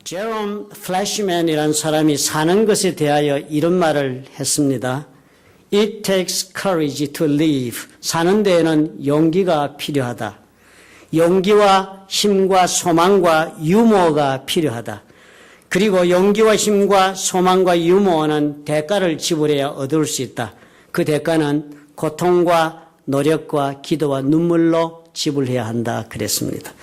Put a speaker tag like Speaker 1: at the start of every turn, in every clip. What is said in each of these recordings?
Speaker 1: 제롬 플래시맨이라는 사람이 사는 것에 대하여 이런 말을 했습니다. It takes courage to live. 사는 데에는 용기가 필요하다. 용기와 힘과 소망과 유머가 필요하다. 그리고 용기와 힘과 소망과 유머는 대가를 지불해야 얻을 수 있다. 그 대가는 고통과 노력과 기도와 눈물로 지불해야 한다 그랬습니다.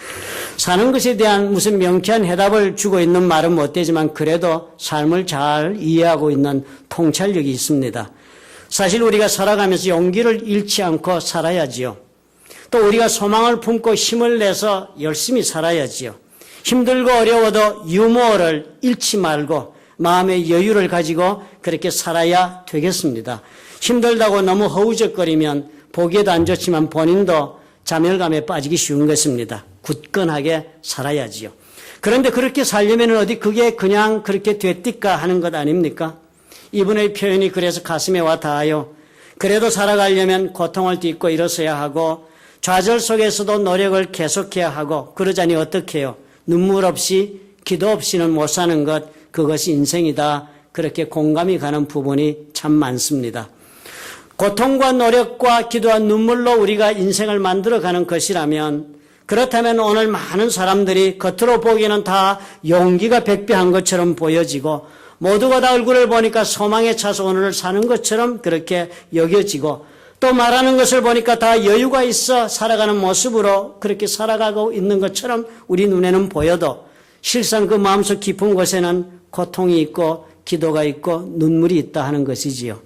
Speaker 1: 사는 것에 대한 무슨 명쾌한 해답을 주고 있는 말은 못 되지만 그래도 삶을 잘 이해하고 있는 통찰력이 있습니다. 사실 우리가 살아가면서 용기를 잃지 않고 살아야지요. 또 우리가 소망을 품고 힘을 내서 열심히 살아야지요. 힘들고 어려워도 유머를 잃지 말고 마음의 여유를 가지고 그렇게 살아야 되겠습니다. 힘들다고 너무 허우적거리면 보기에도 안 좋지만 본인도 자멸감에 빠지기 쉬운 것입니다. 굳건하게 살아야지요. 그런데 그렇게 살려면 어디 그게 그냥 그렇게 됐딜까 하는 것 아닙니까? 이분의 표현이 그래서 가슴에 와 닿아요. 그래도 살아가려면 고통을 딛고 일어서야 하고 좌절 속에서도 노력을 계속해야 하고 그러자니 어떻게 해요? 눈물 없이 기도 없이는 못 사는 것, 그것이 인생이다. 그렇게 공감이 가는 부분이 참 많습니다. 고통과 노력과 기도와 눈물로 우리가 인생을 만들어가는 것이라면 그렇다면 오늘 많은 사람들이 겉으로 보기에는 다 용기가 백배한 것처럼 보여지고 모두가 다 얼굴을 보니까 소망에 차서 오늘을 사는 것처럼 그렇게 여겨지고 또 말하는 것을 보니까 다 여유가 있어 살아가는 모습으로 그렇게 살아가고 있는 것처럼 우리 눈에는 보여도 실상 그 마음속 깊은 곳에는 고통이 있고 기도가 있고 눈물이 있다 하는 것이지요.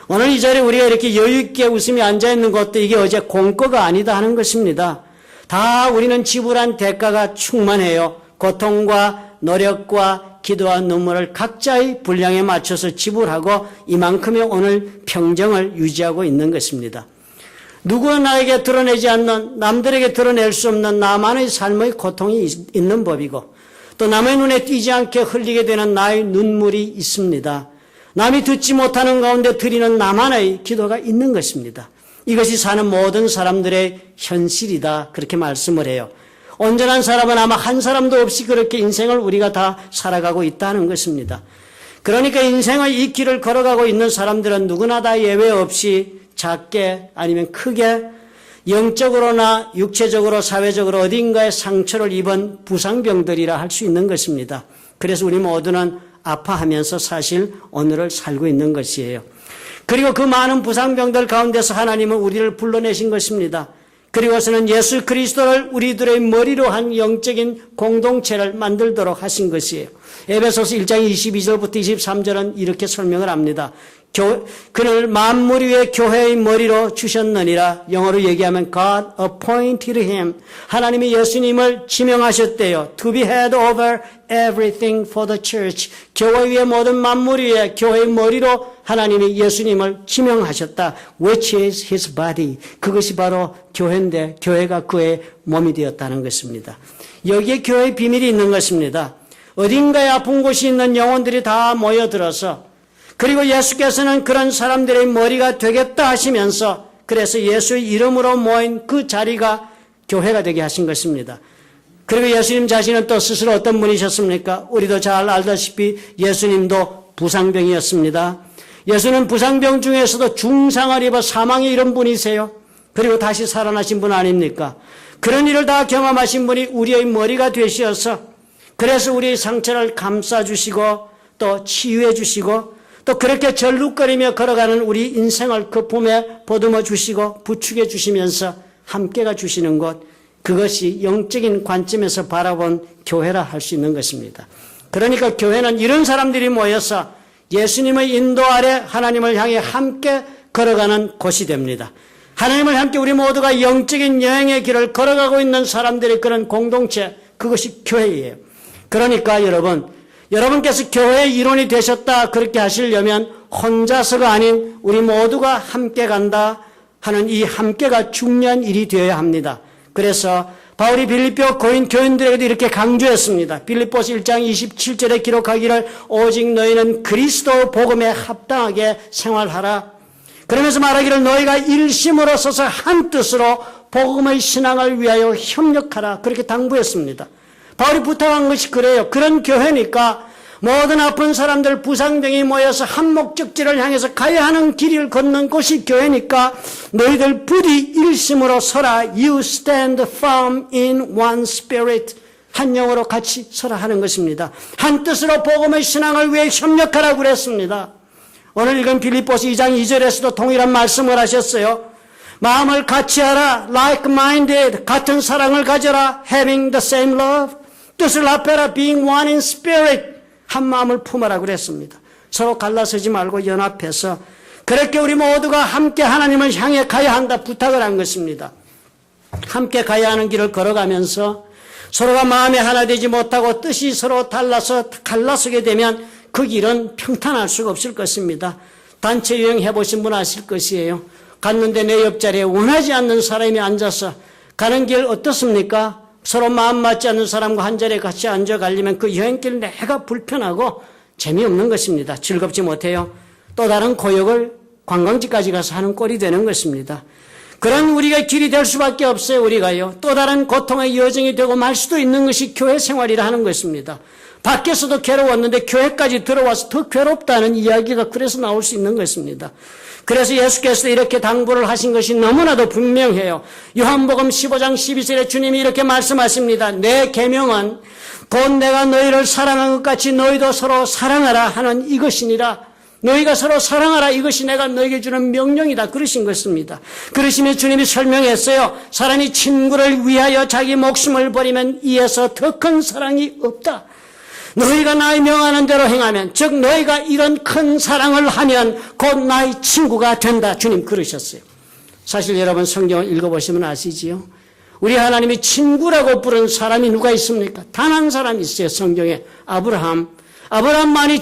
Speaker 1: 오늘 이 자리에 우리가 이렇게 여유 있게 웃으며 앉아있는 것도 이게 어제 공과가 아니다 하는 것입니다. 다 우리는 지불한 대가가 충만해요. 고통과 노력과 기도와 눈물을 각자의 분량에 맞춰서 지불하고 이만큼의 오늘 평정을 유지하고 있는 것입니다. 누구나 나에게 드러내지 않는, 남들에게 드러낼 수 없는 나만의 삶의 고통이 있는 법이고 또 남의 눈에 띄지 않게 흘리게 되는 나의 눈물이 있습니다. 남이 듣지 못하는 가운데 드리는 나만의 기도가 있는 것입니다. 이것이 사는 모든 사람들의 현실이다 그렇게 말씀을 해요. 온전한 사람은 아마 한 사람도 없이 그렇게 인생을 우리가 다 살아가고 있다는 것입니다. 그러니까 인생의 이 길을 걸어가고 있는 사람들은 누구나 다 예외 없이 작게 아니면 크게 영적으로나 육체적으로 사회적으로 어딘가에 상처를 입은 부상병들이라 할 수 있는 것입니다. 그래서 우리 모두는 아파하면서 사실 오늘을 살고 있는 것이에요. 그리고 그 많은 부상병들 가운데서 하나님은 우리를 불러내신 것입니다. 그리고서는 예수 그리스도를 우리들의 머리로 한 영적인 공동체를 만들도록 하신 것이에요. 에베소서 1장 22절부터 23절은 이렇게 설명을 합니다. 그를 만물 위에 교회의 머리로 주셨느니라. 영어로 얘기하면 God appointed him. 하나님이 예수님을 지명하셨대요. To be head over everything for the church. 교회 위에 모든 만물 위에 교회의 머리로 하나님이 예수님을 지명하셨다. Which is his body. 그것이 바로 교회인데 교회가 그의 몸이 되었다는 것입니다. 여기에 교회의 비밀이 있는 것입니다. 어딘가에 아픈 곳이 있는 영혼들이 다 모여들어서 그리고 예수께서는 그런 사람들의 머리가 되겠다 하시면서 그래서 예수의 이름으로 모인 그 자리가 교회가 되게 하신 것입니다. 그리고 예수님 자신은 또 스스로 어떤 분이셨습니까? 우리도 잘 알다시피 예수님도 부상병이었습니다. 예수는 부상병 중에서도 중상을 입어 사망에 이른 분이세요. 그리고 다시 살아나신 분 아닙니까? 그런 일을 다 경험하신 분이 우리의 머리가 되시어서 그래서 우리의 상처를 감싸주시고 또 치유해 주시고 또 그렇게 절룩거리며 걸어가는 우리 인생을 그 품에 보듬어 주시고 부축해 주시면서 함께가 주시는 것, 그것이 영적인 관점에서 바라본 교회라 할 수 있는 것입니다. 그러니까 교회는 이런 사람들이 모여서 예수님의 인도 아래 하나님을 향해 함께 걸어가는 곳이 됩니다. 하나님을 함께 우리 모두가 영적인 여행의 길을 걸어가고 있는 사람들의 그런 공동체, 그것이 교회예요. 그러니까 여러분께서 교회의 일원이 되셨다 그렇게 하시려면 혼자서가 아닌 우리 모두가 함께 간다 하는 이 함께가 중요한 일이 되어야 합니다. 그래서 바울이 빌립보 고인 교인들에게도 이렇게 강조했습니다. 빌립보서 1장 27절에 기록하기를 오직 너희는 그리스도 복음에 합당하게 생활하라. 그러면서 말하기를 너희가 일심으로 서서 한 뜻으로 복음의 신앙을 위하여 협력하라. 그렇게 당부했습니다. 바울이 부탁한 것이 그래요. 그런 교회니까 모든 아픈 사람들, 부상병이 모여서 한 목적지를 향해서 가야 하는 길을 걷는 곳이 교회니까 너희들 부디 일심으로 서라. You stand firm in one spirit. 한 영으로 같이 서라 하는 것입니다. 한 뜻으로 복음의 신앙을 위해 협력하라고 그랬습니다. 오늘 읽은 빌립보서 2장 2절에서도 동일한 말씀을 하셨어요. 마음을 같이 하라. like-minded. 같은 사랑을 가져라. having the same love. 뜻을 합해라. being one in spirit. 한 마음을 품어라 그랬습니다. 서로 갈라서지 말고 연합해서 그렇게 우리 모두가 함께 하나님을 향해 가야 한다 부탁을 한 것입니다. 함께 가야 하는 길을 걸어가면서 서로가 마음에 하나 되지 못하고 뜻이 서로 달라서 갈라서게 되면 그 길은 평탄할 수가 없을 것입니다. 단체 여행 해보신 분 아실 것이에요. 갔는데 내 옆자리에 원하지 않는 사람이 앉아서 가는 길 어떻습니까? 서로 마음 맞지 않는 사람과 한 자리에 같이 앉아가려면 그 여행길 내가 불편하고 재미없는 것입니다. 즐겁지 못해요. 또 다른 고역을 관광지까지 가서 하는 꼴이 되는 것입니다. 그런 우리가 길이 될 수밖에 없어요. 우리가요. 또 다른 고통의 여정이 되고 말 수도 있는 것이 교회 생활이라 하는 것입니다. 밖에서도 괴로웠는데 교회까지 들어와서 더 괴롭다는 이야기가 그래서 나올 수 있는 것입니다. 그래서 예수께서 이렇게 당부를 하신 것이 너무나도 분명해요. 요한복음 15장 12절에 주님이 이렇게 말씀하십니다. 내 계명은 곧 내가 너희를 사랑한 것 같이 너희도 서로 사랑하라 하는 이것이니라. 너희가 서로 사랑하라. 이것이 내가 너에게 주는 명령이다. 그러신 것입니다. 그러시며 주님이 설명했어요. 사람이 친구를 위하여 자기 목숨을 버리면 이에서 더 큰 사랑이 없다. 너희가 나의 명하는 대로 행하면, 즉 너희가 이런 큰 사랑을 하면 곧 나의 친구가 된다. 주님 그러셨어요. 사실 여러분 성경을 읽어보시면 아시지요. 우리 하나님이 친구라고 부른 사람이 누가 있습니까? 단 한 사람이 있어요. 성경에. 아브라함만이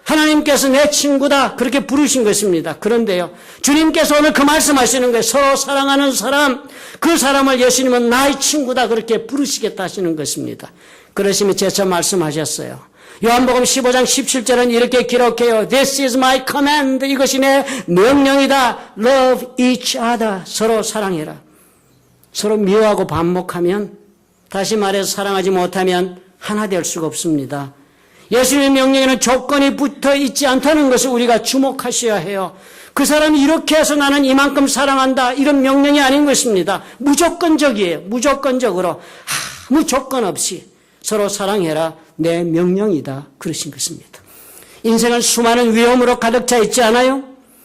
Speaker 1: 하나님께서 내 친구다 그렇게 부르신 것입니다. 그런데요, 주님께서 오늘 그 말씀하시는 거예요. 서로 사랑하는 사람, 그 사람을 예수님은 나의 친구다 그렇게 부르시겠다 하시는 것입니다. 그러시며 재차 말씀하셨어요. 요한복음 15장 17절은 이렇게 기록해요. This is my command. 이것이 내 명령이다. Love each other. 서로 사랑해라. 서로 미워하고 반목하면, 다시 말해서 사랑하지 못하면 하나 될 수가 없습니다. 예수님의 명령에는 조건이 붙어 있지 않다는 것을 우리가 주목하셔야 해요. 그 사람이 이렇게 해서 나는 이만큼 사랑한다 이런 명령이 아닌 것입니다. 무조건적이에요. 무조건적으로 아무 조건 없이 서로 사랑해라 내 명령이다 그러신 것입니다. 인생은 수많은 위험으로 가득 차 있지 않아요?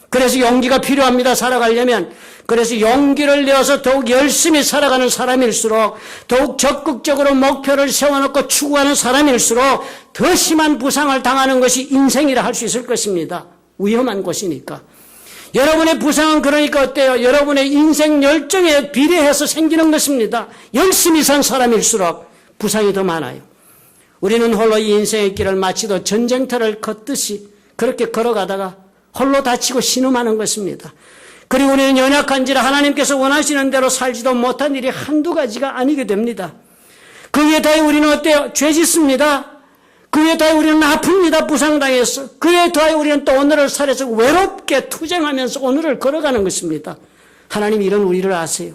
Speaker 1: 그래서 용기가 필요합니다. 살아가려면. 그래서 용기를 내어서 더욱 열심히 살아가는 사람일수록, 더욱 적극적으로 목표를 세워놓고 추구하는 사람일수록 더 심한 부상을 당하는 것이 인생이라 할 수 있을 것입니다. 위험한 곳이니까. 여러분의 부상은 그러니까 어때요? 여러분의 인생 열정에 비례해서 생기는 것입니다. 열심히 산 사람일수록 부상이 더 많아요. 우리는 홀로 이 인생의 길을 마치도 전쟁터를 걷듯이 그렇게 걸어가다가 홀로 다치고 신음하는 것입니다. 그리고 우리는 연약한지라 하나님께서 원하시는 대로 살지도 못한 일이 한두 가지가 아니게 됩니다. 그 위에 더해 우리는 어때요? 죄 짓습니다. 그 위에 더해 우리는 아픕니다. 부상당해서. 그 위에 더해 우리는 또 오늘을 살아서 외롭게 투쟁하면서 오늘을 걸어가는 것입니다. 하나님 이런 우리를 아세요.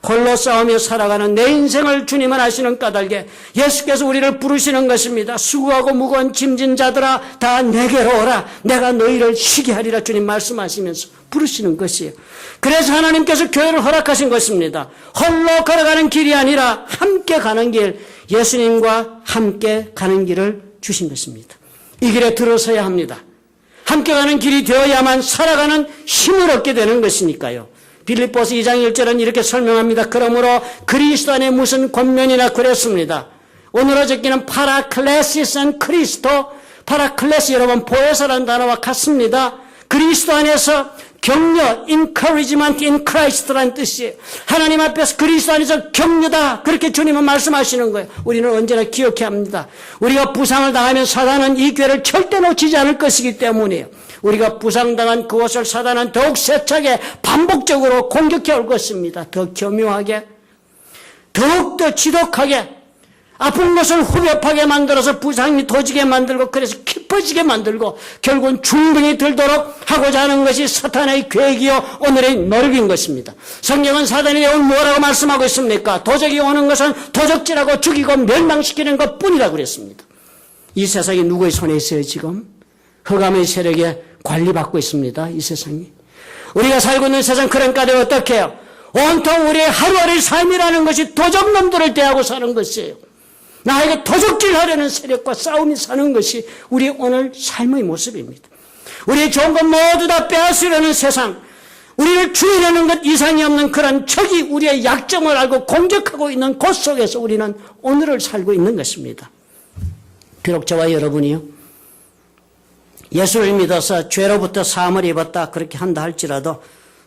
Speaker 1: 홀로 싸우며 살아가는 내 인생을 주님은 아시는 까닭에 예수께서 우리를 부르시는 것입니다. 수고하고 무거운 짐진 자들아 다 내게로 오라. 내가 너희를 쉬게 하리라. 주님 말씀하시면서 부르시는 것이에요. 그래서 하나님께서 교회를 허락하신 것입니다. 홀로 걸어가는 길이 아니라 함께 가는 길, 예수님과 함께 가는 길을 주신 것입니다. 이 길에 들어서야 합니다. 함께 가는 길이 되어야만 살아가는 힘을 얻게 되는 것이니까요. 빌립보서 2장 1절은 이렇게 설명합니다. 그러므로 그리스도 안에 무슨 권면이나 그랬습니다. 오늘로 적기는 파라클레시스는 크리스토, 파라클레시 여러분 보혜사라는 단어와 같습니다. 그리스도 안에서 격려, encouragement in Christ라는 뜻이에요. 하나님 앞에서 그리스도 안에서 격려다. 그렇게 주님은 말씀하시는 거예요. 우리는 언제나 기억해야 합니다. 우리가 부상을 당하면 사단은 이 기회를 절대 놓치지 않을 것이기 때문이에요. 우리가 부상당한 그것을 사단은 더욱 세차게 반복적으로 공격해 올 것입니다. 더 교묘하게, 더욱더 지독하게, 아픈 것을 후벼파게 만들어서 부상이 도지게 만들고 그래서 깊어지게 만들고 결국은 중병이 들도록 하고자 하는 것이 사탄의 계획이요 오늘의 노력인 것입니다. 성경은 사단이 오늘 뭐라고 말씀하고 있습니까? 도적이 오는 것은 도적질하고 죽이고 멸망시키는 것뿐이라고 그랬습니다. 이 세상이 누구의 손에 있어요 지금? 흑암의 세력에 관리받고 있습니다. 이 세상이. 우리가 살고 있는 세상 그런 가운데 어떻게 해요? 온통 우리의 하루하루의 삶이라는 것이 도적놈들을 대하고 사는 것이에요. 나에게 도적질하려는 세력과 싸움이 사는 것이 우리의 오늘 삶의 모습입니다. 우리의 좋은 것 모두 다 빼앗으려는 세상, 우리를 죽이려는 것 이상이 없는 그런 적이 우리의 약점을 알고 공격하고 있는 곳 속에서 우리는 오늘을 살고 있는 것입니다. 비록 저와 여러분이요, 예수를 믿어서 죄로부터 사함을 입었다 그렇게 한다 할지라도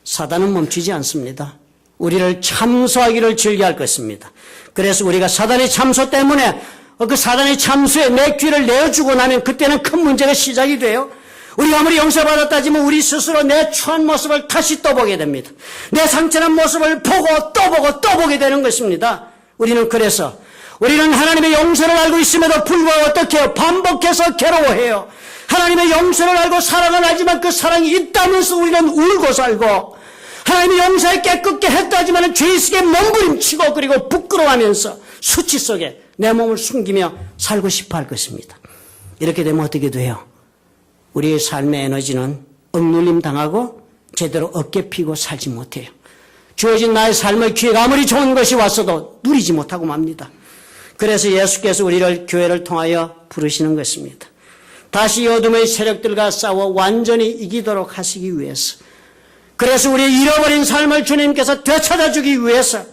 Speaker 1: 사단은 멈추지 않습니다. 우리를 참소하기를 즐겨할 것입니다. 그래서 우리가 사단의 참소 때문에 그 사단의 참소에 내 귀를 내어주고 나면 그때는 큰 문제가 시작이 돼요. 우리가 아무리 용서받았다 하지만 우리 스스로 내 추한 모습을 다시 또 보게 됩니다. 내 상처난 모습을 보고 또 보게 되는 것입니다. 우리는 그래서 우리는 하나님의 용서를 알고 있음에도 불구하고 어떻게 해요? 반복해서 괴로워해요. 하나님의 용서를 알고 사랑을 하지만 그 사랑이 있다면서 우리는 울고 살고 하나님의 용서에 깨끗게 했다 하지만 죄의식에 몸부림치고 그리고 부끄러워하면서 수치 속에 내 몸을 숨기며 살고 싶어 할 것입니다. 이렇게 되면 어떻게 돼요? 우리의 삶의 에너지는 억눌림 당하고 제대로 어깨 피고 살지 못해요. 주어진 나의 삶의 기회가 아무리 좋은 것이 왔어도 누리지 못하고 맙니다. 그래서 예수께서 우리를 교회를 통하여 부르시는 것입니다. 다시 어둠의 세력들과 싸워 완전히 이기도록 하시기 위해서, 그래서 우리의 잃어버린 삶을 주님께서 되찾아주기 위해서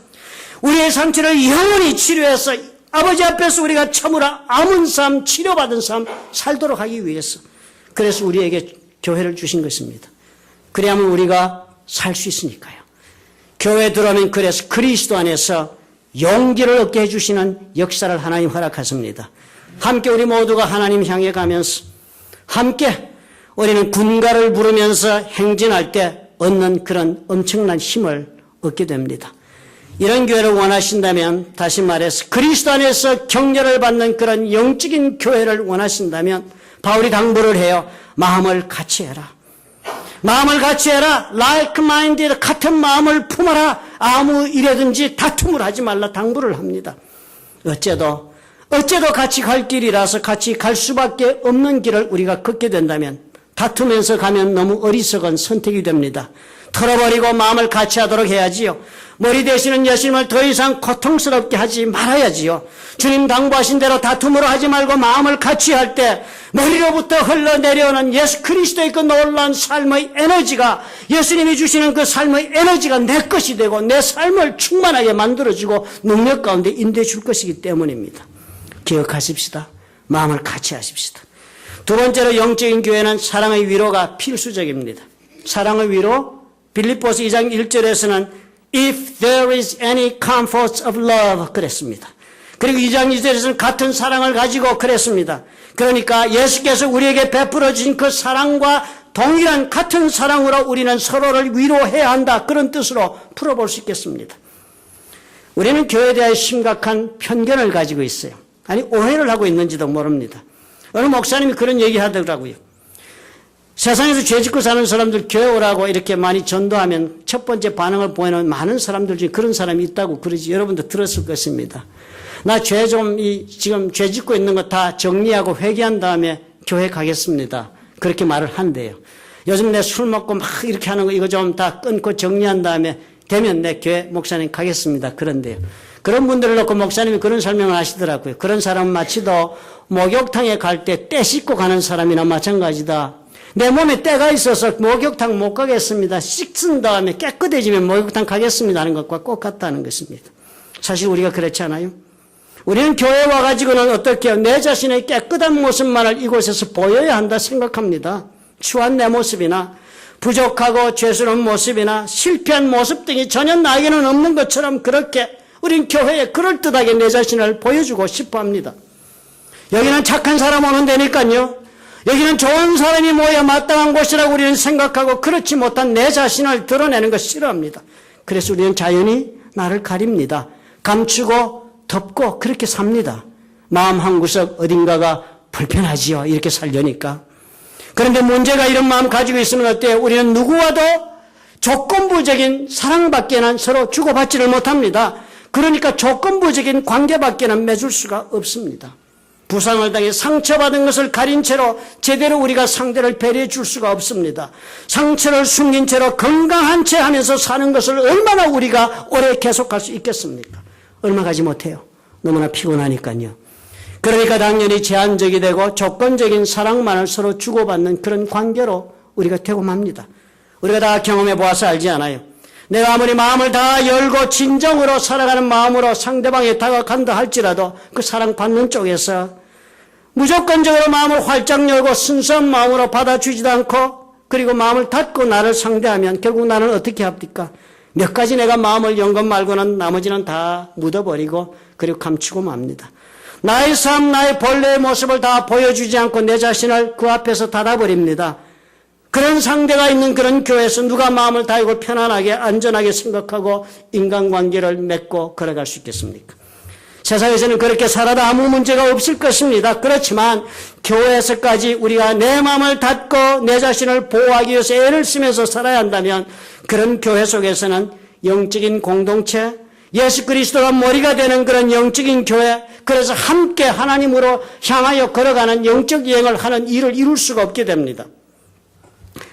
Speaker 1: 우리의 상처를 영원히 치료해서 아버지 앞에서 우리가 참으로 아문 삶, 치료받은 삶 살도록 하기 위해서, 그래서 우리에게 교회를 주신 것입니다. 그래야만 우리가 살 수 있으니까요. 교회에 들어오면 그래서 그리스도 안에서 용기를 얻게 해주시는 역사를 하나님 허락하십니다. 함께 우리 모두가 하나님 향해 가면서 함께 우리는 군가를 부르면서 행진할 때 얻는 그런 엄청난 힘을 얻게 됩니다. 이런 교회를 원하신다면, 다시 말해서 그리스도 안에서 격려를 받는 그런 영적인 교회를 원하신다면 바울이 당부를 해요. 마음을 같이 해라. 마음을 같이 해라. like-minded, 같은 마음을 품어라. 아무 일에든지 다툼을 하지 말라 당부를 합니다. 어째도 같이 갈 길이라서 같이 갈 수밖에 없는 길을 우리가 걷게 된다면 다투면서 가면 너무 어리석은 선택이 됩니다. 털어버리고 마음을 같이 하도록 해야지요. 머리 대시는 예수님을 더 이상 고통스럽게 하지 말아야지요. 주님 당부하신 대로 다툼으로 하지 말고 마음을 같이 할 때 머리로부터 흘러내려오는 예수 그리스도의 그 놀라운 삶의 에너지가, 예수님이 주시는 그 삶의 에너지가 내 것이 되고 내 삶을 충만하게 만들어주고 능력 가운데 인도해 줄 것이기 때문입니다. 기억하십시다. 마음을 같이 하십시다. 두 번째로 영적인 교회는 사랑의 위로가 필수적입니다. 사랑의 위로, 빌립보서 2장 1절에서는 If there is any comfort of love 그랬습니다. 그리고 2장 2절에서는 같은 사랑을 가지고 그랬습니다. 그러니까 예수께서 우리에게 베풀어 주신 그 사랑과 동일한 같은 사랑으로 우리는 서로를 위로해야 한다, 그런 뜻으로 풀어볼 수 있겠습니다. 우리는 교회에 대해 심각한 편견을 가지고 있어요. 아니, 오해를 하고 있는지도 모릅니다. 어느 목사님이 그런 얘기 하더라고요. 세상에서 죄 짓고 사는 사람들 교회 오라고 이렇게 많이 전도하면 첫 번째 반응을 보이는 많은 사람들 중에 그런 사람이 있다고 그러지. 여러분도 들었을 것입니다. 나 지금 죄 짓고 있는 거 다 정리하고 회개한 다음에 교회 가겠습니다. 그렇게 말을 한대요. 요즘 내 술 먹고 막 이렇게 하는 거 이거 좀 다 끊고 정리한 다음에 되면 내 교회 목사님 가겠습니다. 그런데요. 그런 분들을 놓고 목사님이 그런 설명을 하시더라고요. 그런 사람은 마치도 목욕탕에 갈 때 때 씻고 가는 사람이나 마찬가지다. 내 몸에 때가 있어서 목욕탕 못 가겠습니다. 씻은 다음에 깨끗해지면 목욕탕 가겠습니다 하는 것과 꼭 같다는 것입니다. 사실 우리가 그렇지 않아요? 우리는 교회에 와가지고는 어떻게 해요? 내 자신의 깨끗한 모습만을 이곳에서 보여야 한다 생각합니다. 추한 내 모습이나 부족하고 죄스러운 모습이나 실패한 모습 등이 전혀 나에게는 없는 것처럼 그렇게 우린 교회에 그럴듯하게 내 자신을 보여주고 싶어 합니다. 여기는 착한 사람 오는 데니까요. 여기는 좋은 사람이 모여 마땅한 곳이라고 우리는 생각하고 그렇지 못한 내 자신을 드러내는 것 싫어합니다. 그래서 우리는 자연히 나를 가립니다. 감추고 덮고 그렇게 삽니다. 마음 한구석 어딘가가 불편하지요. 이렇게 살려니까. 그런데 문제가 이런 마음 가지고 있으면 어때요? 우리는 누구와도 조건부적인 사랑밖에는 서로 주고받지를 못합니다. 그러니까 조건부적인 관계밖에는 맺을 수가 없습니다. 부상을 당해 상처받은 것을 가린 채로 제대로 우리가 상대를 배려해 줄 수가 없습니다. 상처를 숨긴 채로 건강한 채 하면서 사는 것을 얼마나 우리가 오래 계속할 수 있겠습니까? 얼마 가지 못해요. 너무나 피곤하니까요. 그러니까 당연히 제한적이 되고 조건적인 사랑만을 서로 주고받는 그런 관계로 우리가 되고 맙니다. 우리가 다 경험해 보아서 알지 않아요? 내가 아무리 마음을 다 열고 진정으로 살아가는 마음으로 상대방에 다가간다 할지라도 그 사랑받는 쪽에서 무조건적으로 마음을 활짝 열고 순수한 마음으로 받아주지도 않고 그리고 마음을 닫고 나를 상대하면 결국 나는 어떻게 합니까? 몇 가지 내가 마음을 연 것 말고는 나머지는 다 묻어버리고 그리고 감추고 맙니다. 나의 삶, 나의 본래의 모습을 다 보여주지 않고 내 자신을 그 앞에서 닫아버립니다. 그런 상대가 있는 그런 교회에서 누가 마음을 다하고 편안하게 안전하게 생각하고 인간관계를 맺고 걸어갈 수 있겠습니까? 세상에서는 그렇게 살아도 아무 문제가 없을 것입니다. 그렇지만 교회에서까지 우리가 내 마음을 닫고 내 자신을 보호하기 위해서 애를 쓰면서 살아야 한다면 그런 교회 속에서는 영적인 공동체, 예수 그리스도가 머리가 되는 그런 영적인 교회, 그래서 함께 하나님으로 향하여 걸어가는 영적 여행을 하는 일을 이룰 수가 없게 됩니다.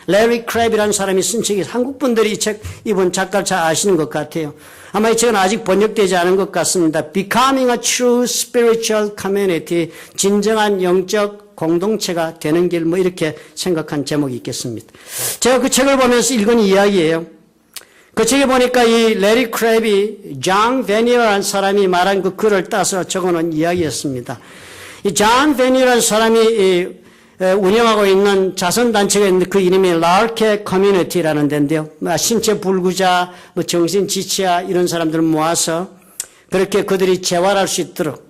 Speaker 1: 레리 크랩이라는 사람이 쓴 책이 한국 분들이 이 책 이분 작가를 잘 아시는 것 같아요. 아마 이 책은 아직 번역되지 않은 것 같습니다. Becoming a True Spiritual Community, 진정한 영적 공동체가 되는 길, 뭐 이렇게 생각한 제목이 있겠습니다. 제가 그 책을 보면서 읽은 이야기예요. 그 책에 보니까 이 레리 크랩이 존 베니어라는 사람이 말한 그 글을 따서 적어놓은 이야기였습니다. 이 존 베니어라는 사람이 운영하고 있는 자선단체가 있는데 그 이름이 라르케 커뮤니티라는 데인데요. 신체 불구자, 정신지체자 이런 사람들을 모아서 그렇게 그들이 재활할 수 있도록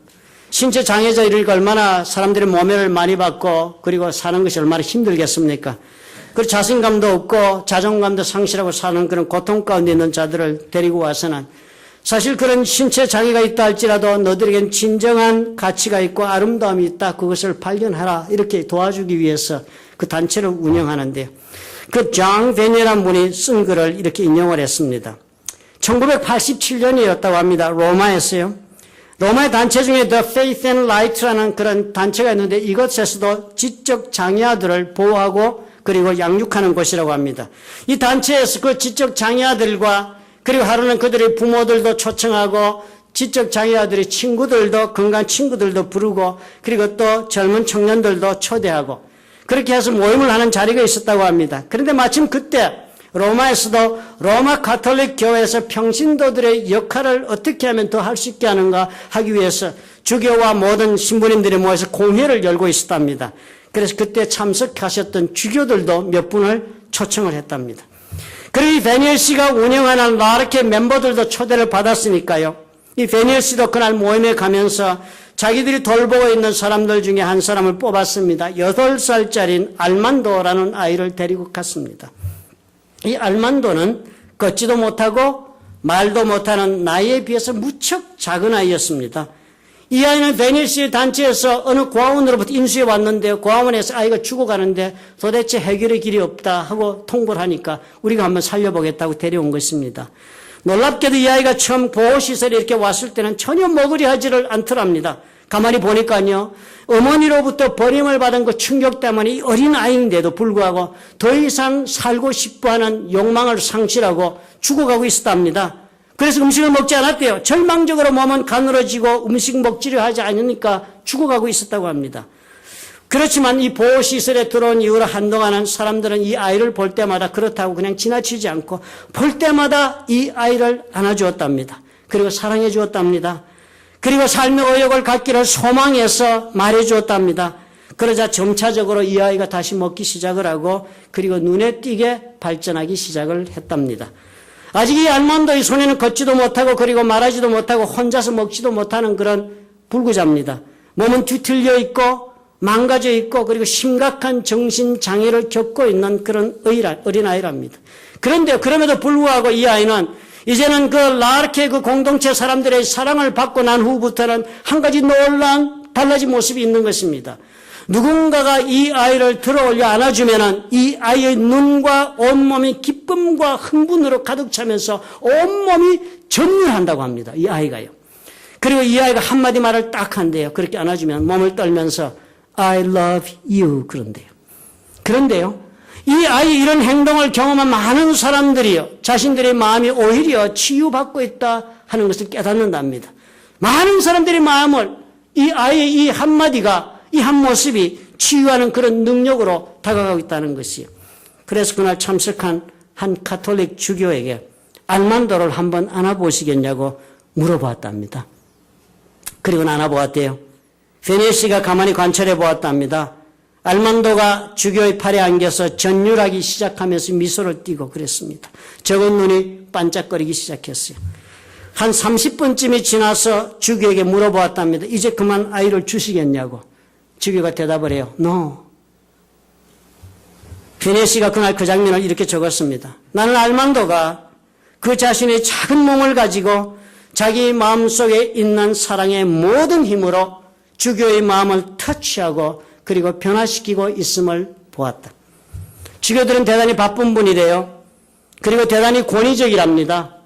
Speaker 1: 신체 장애자들이 얼마나 사람들의 모멸을 많이 받고 그리고 사는 것이 얼마나 힘들겠습니까? 그 자신감도 없고 자존감도 상실하고 사는 그런 고통 가운데 있는 자들을 데리고 와서는 사실 그런 신체 장애가 있다 할지라도 너들에겐 진정한 가치가 있고 아름다움이 있다. 그것을 발견하라. 이렇게 도와주기 위해서 그 단체를 운영하는데요. 그 존 베니어라는 분이 쓴 글을 이렇게 인용을 했습니다. 1987년이었다고 합니다. 로마에서요. 로마의 단체 중에 The Faith and Light라는 그런 단체가 있는데 이것에서도 지적 장애아들을 보호하고 그리고 양육하는 곳이라고 합니다. 이 단체에서 그 지적 장애아들과 그리고 하루는 그들의 부모들도 초청하고 지적 장애아들의 친구들도 건강한 친구들도 부르고 그리고 또 젊은 청년들도 초대하고 그렇게 해서 모임을 하는 자리가 있었다고 합니다. 그런데 마침 그때 로마에서도 로마 가톨릭 교회에서 평신도들의 역할을 어떻게 하면 더 할 수 있게 하는가 하기 위해서 주교와 모든 신부님들이 모여서 공회를 열고 있었답니다. 그래서 그때 참석하셨던 주교들도 몇 분을 초청을 했답니다. 그리고 이 베니엘 씨가 운영하는 라르케 멤버들도 초대를 받았으니까요. 이 베니엘 씨도 그날 모임에 가면서 자기들이 돌보고 있는 사람들 중에 한 사람을 뽑았습니다. 8살짜리인 알만도라는 아이를 데리고 갔습니다. 이 알만도는 걷지도 못하고 말도 못하는 나이에 비해서 무척 작은 아이였습니다. 이 아이는 베니엘 씨의 단체에서 어느 고아원으로부터 인수해 왔는데요. 고아원에서 아이가 죽어가는데 도대체 해결의 길이 없다 하고 통보를 하니까 우리가 한번 살려보겠다고 데려온 것입니다. 놀랍게도 이 아이가 처음 보호시설에 이렇게 왔을 때는 전혀 먹으려하지를 않더랍니다. 가만히 보니까요. 어머니로부터 버림을 받은 그 충격 때문에 이 어린 아이인데도 불구하고 더 이상 살고 싶어하는 욕망을 상실하고 죽어가고 있었답니다. 그래서 음식을 먹지 않았대요. 절망적으로 몸은 가늘어지고 음식 먹지를 하지 않으니까 죽어가고 있었다고 합니다. 그렇지만 이 보호시설에 들어온 이후로 한동안은 사람들은 이 아이를 볼 때마다 그렇다고 그냥 지나치지 않고 볼 때마다 이 아이를 안아주었답니다. 그리고 사랑해 주었답니다. 그리고 삶의 의욕을 갖기를 소망해서 말해 주었답니다. 그러자 점차적으로 이 아이가 다시 먹기 시작을 하고 그리고 눈에 띄게 발전하기 시작을 했답니다. 아직 이 알만도의 손에는 걷지도 못하고 그리고 말하지도 못하고 혼자서 먹지도 못하는 그런 불구자입니다. 몸은 뒤틀려 있고 망가져 있고 그리고 심각한 정신장애를 겪고 있는 그런 어린아이랍니다. 그런데 그럼에도 불구하고 이 아이는 이제는 그 라르케 그 공동체 사람들의 사랑을 받고 난 후부터는 한 가지 놀라운 달라진 모습이 있는 것입니다. 누군가가 이 아이를 들어올려 안아주면은 이 아이의 눈과 온몸이 기쁨과 흥분으로 가득 차면서 온몸이 전율한다고 합니다. 이 아이가요. 그리고 이 아이가 한마디 말을 딱 한대요. 그렇게 안아주면 몸을 떨면서 I love you 그런데요. 그런데요. 이 아이 이런 행동을 경험한 많은 사람들이요. 자신들의 마음이 오히려 치유받고 있다 하는 것을 깨닫는답니다. 많은 사람들의 마음을 이 아이의 이 한마디가 이 한 모습이 치유하는 그런 능력으로 다가가고 있다는 것이요. 그래서 그날 참석한 한 가톨릭 주교에게 알만도를 한번 안아보시겠냐고 물어보았답니다. 그리고 안아보았대요. 베네시가 가만히 관찰해 보았답니다. 알만도가 주교의 팔에 안겨서 전율하기 시작하면서 미소를 띠고 그랬습니다. 적은 눈이 반짝거리기 시작했어요. 한 30분쯤이 지나서 주교에게 물어보았답니다. 이제 그만 아이를 주시겠냐고. 주교가 대답을 해요. No. 베네시가 그날 그 장면을 이렇게 적었습니다. 나는 알만도가 그 자신의 작은 몸을 가지고 자기 마음속에 있는 사랑의 모든 힘으로 주교의 마음을 터치하고 그리고 변화시키고 있음을 보았다. 주교들은 대단히 바쁜 분이래요. 그리고 대단히 권위적이랍니다.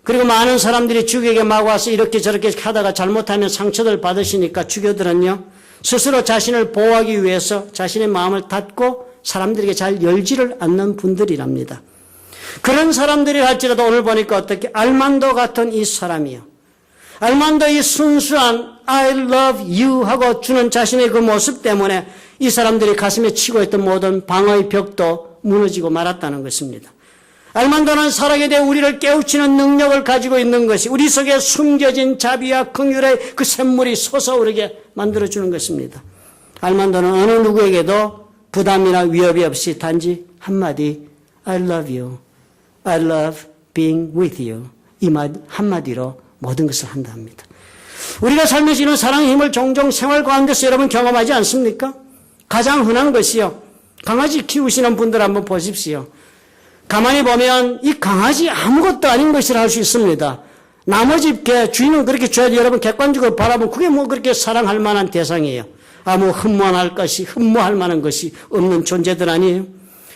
Speaker 1: 그리고 많은 사람들이 주교에게 막 와서 이렇게 저렇게 하다가 잘못하면 상처를 받으시니까 주교들은요. 스스로 자신을 보호하기 위해서 자신의 마음을 닫고 사람들에게 잘 열지를 않는 분들이랍니다. 그런 사람들이 할지라도 오늘 보니까 어떻게 알만도 같은 이 사람이요. 알만도의 순수한 I love you 하고 주는 자신의 그 모습 때문에 이 사람들이 가슴에 치고 있던 모든 방어의 벽도 무너지고 말았다는 것입니다. 알만도는 살아가게 돼 우리를 깨우치는 능력을 가지고 있는 것이 우리 속에 숨겨진 자비와 긍휼의 그 샘물이 솟아오르게 만들어주는 것입니다. 알만도는 어느 누구에게도 부담이나 위협이 없이 단지 한마디 I love you, I love being with you 이 말 한마디로 모든 것을 한답니다. 우리가 살면서 이런 사랑의 힘을 종종 생활 가운데서 여러분 경험하지 않습니까? 가장 흔한 것이요. 강아지 키우시는 분들 한번 보십시오. 가만히 보면 이 강아지 아무것도 아닌 것이라 할 수 있습니다. 나머지 개 주인은 그렇게 줘야지 여러분 객관적으로 바라보면 그게 뭐 그렇게 사랑할 만한 대상이에요. 아무 흠모할 만한 것이 없는 존재들 아니에요.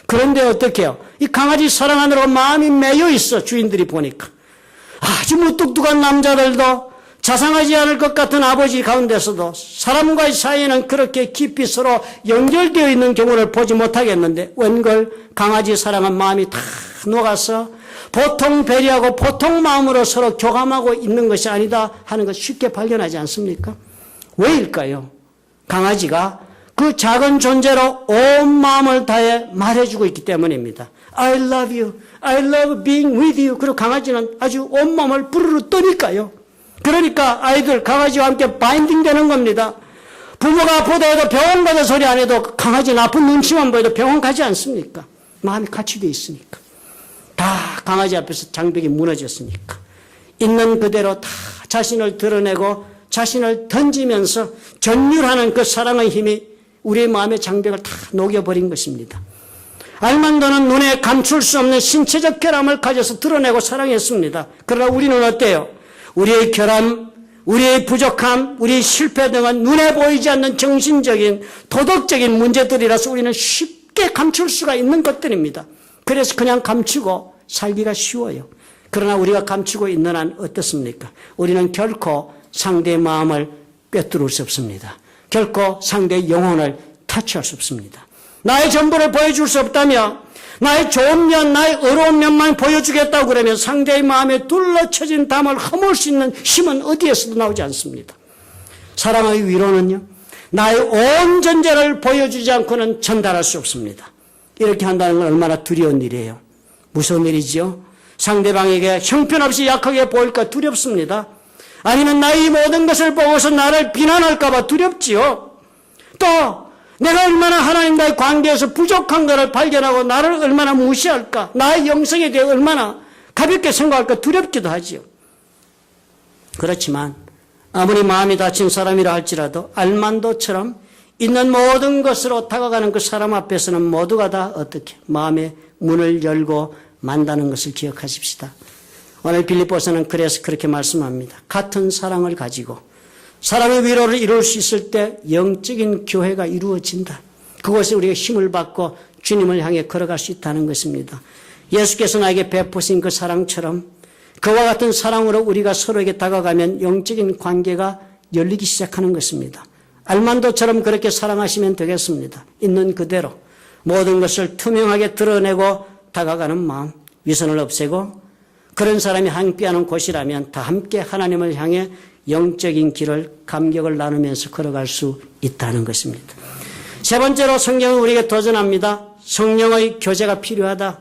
Speaker 1: 그런데 어떻게 해요? 이 강아지 사랑하느라고 마음이 매여 있어 주인들이 보니까. 아주 무뚝뚝한 남자들도 자상하지 않을 것 같은 아버지 가운데서도 사람과의 사이에는 그렇게 깊이 서로 연결되어 있는 경우를 보지 못하겠는데 웬걸 강아지 사랑한 마음이 다 녹아서 보통 배려하고 보통 마음으로 서로 교감하고 있는 것이 아니다 하는 것 쉽게 발견하지 않습니까? 왜일까요? 강아지가 그 작은 존재로 온 마음을 다해 말해주고 있기 때문입니다. I love you, I love being with you. 그리고 강아지는 아주 온몸을 부르르 떠니까요. 그러니까 아이들 강아지와 함께 바인딩 되는 겁니다. 부모가 아프다 해도 병원 가자 소리 안 해도 강아지는 아픈 눈치만 보여도 병원 가지 않습니까? 마음이 같이 돼 있으니까. 다 강아지 앞에서 장벽이 무너졌으니까. 있는 그대로 다 자신을 드러내고 자신을 던지면서 전율하는 그 사랑의 힘이 우리의 마음의 장벽을 다 녹여버린 것입니다. 알만도는 눈에 감출 수 없는 신체적 결함을 가져서 드러내고 사랑했습니다. 그러나 우리는 어때요? 우리의 결함, 우리의 부족함, 우리의 실패 등은 눈에 보이지 않는 정신적인, 도덕적인 문제들이라서 우리는 쉽게 감출 수가 있는 것들입니다. 그래서 그냥 감추고 살기가 쉬워요. 그러나 우리가 감추고 있는 한 어떻습니까? 우리는 결코 상대의 마음을 꿰뚫을 수 없습니다. 결코 상대의 영혼을 타치할 수 없습니다. 나의 전부를 보여줄 수 없다며 나의 좋은 면, 나의 어려운 면만 보여주겠다고 그러면 상대의 마음에 둘러쳐진 담을 허물 수 있는 힘은 어디에서도 나오지 않습니다. 사랑의 위로는요, 나의 온 존재를 보여주지 않고는 전달할 수 없습니다. 이렇게 한다는 건 얼마나 두려운 일이에요. 무서운 일이지요. 상대방에게 형편없이 약하게 보일까 두렵습니다. 아니면 나의 모든 것을 보고서 나를 비난할까 봐 두렵지요. 또 내가 얼마나 하나님과의 관계에서 부족한 것을 발견하고 나를 얼마나 무시할까, 나의 영성에 대해 얼마나 가볍게 생각할까 두렵기도 하지요. 그렇지만 아무리 마음이 다친 사람이라 할지라도 알만도처럼 있는 모든 것으로 다가가는 그 사람 앞에서는 모두가 다 어떻게 마음의 문을 열고 만다는 것을 기억하십시다. 오늘 빌립보서는 그래서 그렇게 말씀합니다. 같은 사랑을 가지고 사람의 위로를 이룰 수 있을 때 영적인 교회가 이루어진다. 그것에 우리가 힘을 받고 주님을 향해 걸어갈 수 있다는 것입니다. 예수께서 나에게 베푸신 그 사랑처럼 그와 같은 사랑으로 우리가 서로에게 다가가면 영적인 관계가 열리기 시작하는 것입니다. 알만도처럼 그렇게 사랑하시면 되겠습니다. 있는 그대로 모든 것을 투명하게 드러내고 다가가는 마음, 위선을 없애고 그런 사람이 함께하는 곳이라면 다 함께 하나님을 향해 영적인 길을 감격을 나누면서 걸어갈 수 있다는 것입니다. 세 번째로 성경은 우리에게 도전합니다. 성령의 교제가 필요하다.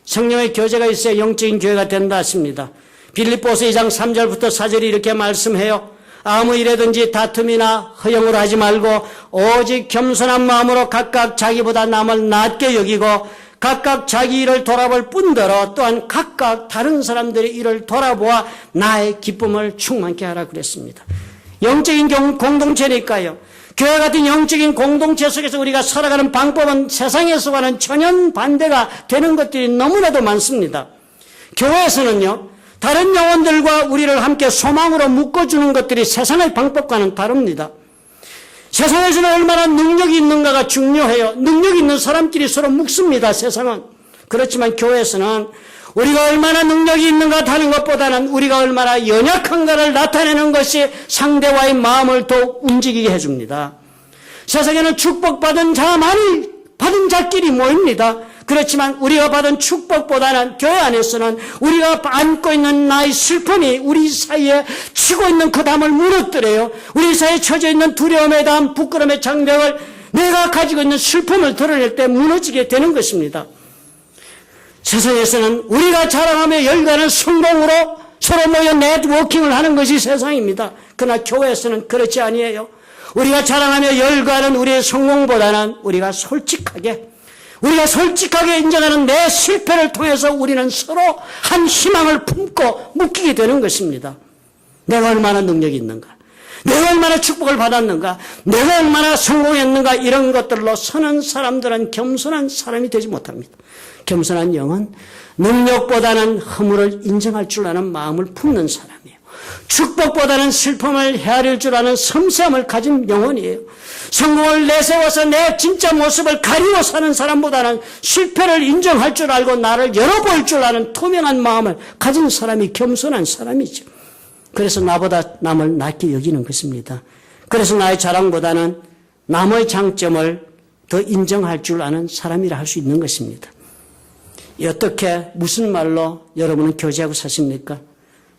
Speaker 1: 성령의 교제가 있어야 영적인 교회가 된다 했습니다. 빌립보서 2장 3절부터 4절이 이렇게 말씀해요. 아무 일에든지 다툼이나 허영으로 하지 말고 오직 겸손한 마음으로 각각 자기보다 남을 낮게 여기고 각각 자기 일을 돌아볼 뿐더러 또한 각각 다른 사람들의 일을 돌아보아 나의 기쁨을 충만케 하라 그랬습니다. 영적인 공동체니까요. 교회 같은 영적인 공동체 속에서 우리가 살아가는 방법은 세상에서와는 전혀 반대가 되는 것들이 너무나도 많습니다. 교회에서는요, 다른 영혼들과 우리를 함께 소망으로 묶어주는 것들이 세상의 방법과는 다릅니다. 세상에서는 얼마나 능력이 있는가가 중요해요. 능력이 있는 사람끼리 서로 묶습니다, 세상은. 그렇지만 교회에서는 우리가 얼마나 능력이 있는가 하는 것보다는 우리가 얼마나 연약한가를 나타내는 것이 상대와의 마음을 더욱 움직이게 해줍니다. 세상에는 축복받은 자만이 받은 자끼리 모입니다. 그렇지만 우리가 받은 축복보다는 교회 안에서는 우리가 안고 있는 나의 슬픔이 우리 사이에 치고 있는 그 담을 무너뜨려요. 우리 사이에 쳐져 있는 두려움의 담, 부끄러움의 장벽을 내가 가지고 있는 슬픔을 드러낼 때 무너지게 되는 것입니다. 세상에서는 우리가 자랑하며 열과는 성공으로 서로 모여 네트워킹을 하는 것이 세상입니다. 그러나 교회에서는 그렇지 아니에요. 우리가 자랑하며 열과는 우리의 성공보다는 우리가 솔직하게 인정하는 내 실패를 통해서 우리는 서로 한 희망을 품고 묶이게 되는 것입니다. 내가 얼마나 능력이 있는가, 내가 얼마나 축복을 받았는가, 내가 얼마나 성공했는가, 이런 것들로 서는 사람들은 겸손한 사람이 되지 못합니다. 겸손한 영은 능력보다는 허물을 인정할 줄 아는 마음을 품는 사람이에요. 축복보다는 슬픔을 헤아릴 줄 아는 섬세함을 가진 영혼이에요. 성공을 내세워서 내 진짜 모습을 가리고 사는 사람보다는 실패를 인정할 줄 알고 나를 열어볼 줄 아는 투명한 마음을 가진 사람이 겸손한 사람이죠. 그래서 나보다 남을 낮게 여기는 것입니다. 그래서 나의 자랑보다는 남의 장점을 더 인정할 줄 아는 사람이라 할 수 있는 것입니다. 어떻게 무슨 말로 여러분은 교제하고 사십니까?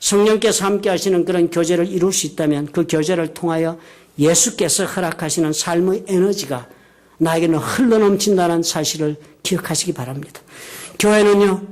Speaker 1: 성령께서 함께 하시는 그런 교제를 이룰 수 있다면 그 교제를 통하여 예수께서 허락하시는 삶의 에너지가 나에게는 흘러넘친다는 사실을 기억하시기 바랍니다. 교회는요,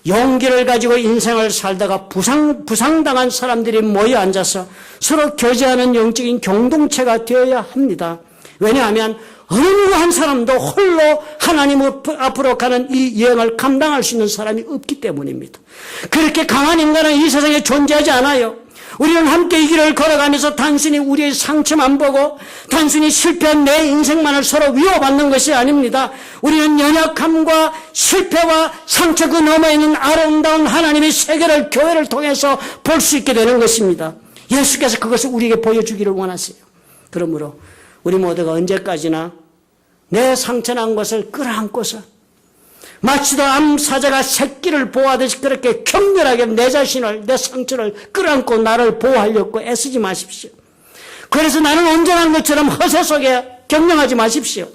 Speaker 1: 용기를 가지고 인생을 살다가 부상당한 사람들이 모여 앉아서 서로 교제하는 영적인 공동체가 되어야 합니다. 왜냐하면 어느 한 사람도 홀로 하나님 앞으로 가는 이 여행을 감당할 수 있는 사람이 없기 때문입니다. 그렇게 강한 인간은 이 세상에 존재하지 않아요. 우리는 함께 이 길을 걸어가면서 단순히 우리의 상처만 보고 단순히 실패한 내 인생만을 서로 위로받는 것이 아닙니다. 우리는 연약함과 실패와 상처 그 너머에 있는 아름다운 하나님의 세계를 교회를 통해서 볼 수 있게 되는 것입니다. 예수께서 그것을 우리에게 보여주기를 원하세요. 그러므로 우리 모두가 언제까지나 내 상처난 것을 끌어안고서 마치도 암사자가 새끼를 보호하듯이 그렇게 격렬하게 내 자신을, 내 상처를 끌어안고 나를 보호하려고 애쓰지 마십시오. 그래서 나는 온전한 것처럼 허세 속에 격령하지 마십시오.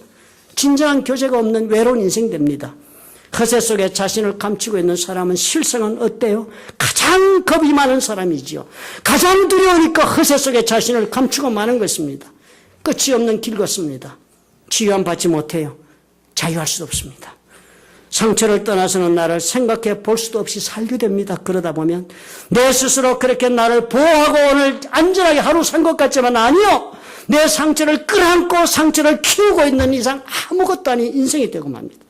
Speaker 1: 진정한 교제가 없는 외로운 인생 됩니다. 허세 속에 자신을 감추고 있는 사람은 실상은 어때요? 가장 겁이 많은 사람이지요. 가장 두려우니까 허세 속에 자신을 감추고 마는 것입니다. 끝이 없는 길 같습니다. 치유함 받지 못해요. 자유할 수도 없습니다. 상처를 떠나서는 나를 생각해 볼 수도 없이 살게 됩니다. 그러다 보면 내 스스로 그렇게 나를 보호하고 오늘 안전하게 하루 산 것 같지만 아니요. 내 상처를 끌어안고 상처를 키우고 있는 이상 아무것도 아닌 인생이 되고 맙니다.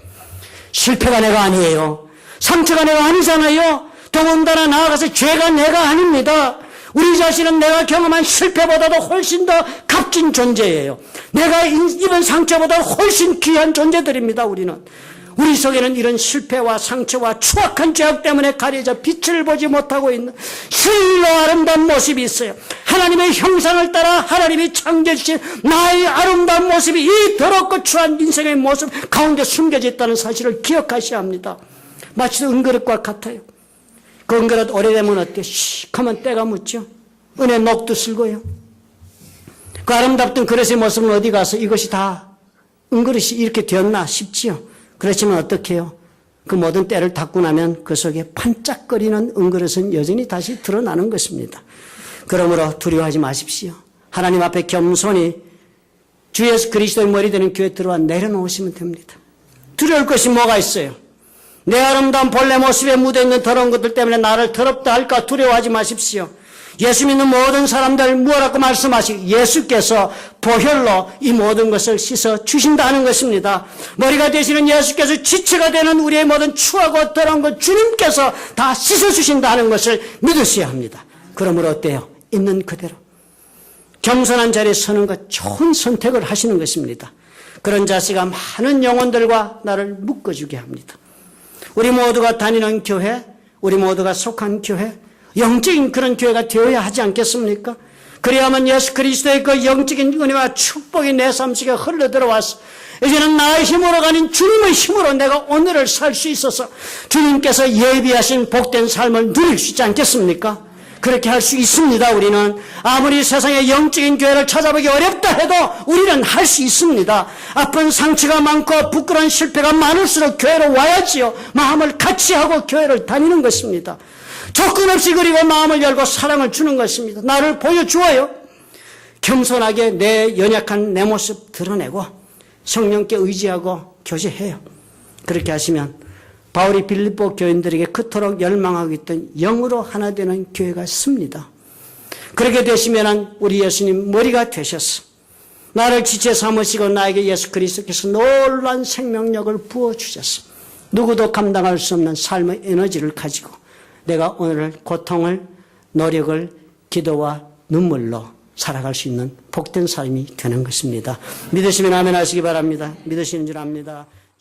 Speaker 1: 실패가 내가 아니에요. 상처가 내가 아니잖아요. 더군다나 나아가서 죄가 내가 아닙니다. 우리 자신은 내가 경험한 실패보다도 훨씬 더 값진 존재예요. 내가 입은 상처보다 훨씬 귀한 존재들입니다. 우리는 우리 속에는 이런 실패와 상처와 추악한 죄악 때문에 가려져 빛을 보지 못하고 있는 실로 아름다운 모습이 있어요. 하나님의 형상을 따라 하나님이 창조해주신 나의 아름다운 모습이 이 더럽고 추한 인생의 모습 가운데 숨겨져 있다는 사실을 기억하셔야 합니다. 마치 은그릇과 같아요. 그 은그릇 오래되면 어때요? 시커먼 때가 묻죠. 은의 녹도 쓸고요. 그 아름답던 그릇의 모습은 어디 가서 이것이 다 은그릇이 이렇게 되었나 싶지요. 그렇지만 어떻게 해요? 그 모든 때를 닦고 나면 그 속에 반짝거리는 은그릇은 여전히 다시 드러나는 것입니다. 그러므로 두려워하지 마십시오. 하나님 앞에 겸손히 주 예수 그리스도의 머리 되는 교회에 들어와 내려놓으시면 됩니다. 두려울 것이 뭐가 있어요? 내 아름다운 본래 모습에 묻어있는 더러운 것들 때문에 나를 더럽다 할까 두려워하지 마십시오. 예수 믿는 모든 사람들 무엇라고 말씀하시고 예수께서 보혈로 이 모든 것을 씻어 주신다는 것입니다. 머리가 되시는 예수께서 지체가 되는 우리의 모든 추하고 더러운 것 주님께서 다 씻어 주신다는 것을 믿으셔야 합니다. 그러므로 어때요? 있는 그대로 겸손한 자리에 서는 것 좋은 선택을 하시는 것입니다. 그런 자세가 많은 영혼들과 나를 묶어주게 합니다. 우리 모두가 다니는 교회, 우리 모두가 속한 교회, 영적인 그런 교회가 되어야 하지 않겠습니까? 그래야만 예수 그리스도의 그 영적인 은혜와 축복이 내 삶 속에 흘러 들어와서 이제는 나의 힘으로가 아닌 주님의 힘으로 내가 오늘을 살 수 있어서 주님께서 예비하신 복된 삶을 누릴 수 있지 않겠습니까? 그렇게 할 수 있습니다. 우리는 아무리 세상의 영적인 교회를 찾아보기 어렵다 해도 우리는 할 수 있습니다. 아픈 상처가 많고 부끄러운 실패가 많을수록 교회로 와야지요. 마음을 같이 하고 교회를 다니는 것입니다. 조건 없이 그리고 마음을 열고 사랑을 주는 것입니다. 나를 보여주어요. 겸손하게 내 연약한 내 모습 드러내고 성령께 의지하고 교제해요. 그렇게 하시면 바울이 빌립보 교인들에게 그토록 열망하고 있던 영으로 하나 되는 교회가 씁니다. 그렇게 되시면 우리 예수님 머리가 되셔서 나를 지체 삼으시고 나에게 예수 그리스도께서 놀라운 생명력을 부어주셔서 누구도 감당할 수 없는 삶의 에너지를 가지고 내가 오늘 고통을, 노력을, 기도와 눈물로 살아갈 수 있는 복된 삶이 되는 것입니다. 믿으시면 아멘 하시기 바랍니다. 믿으시는 줄 압니다.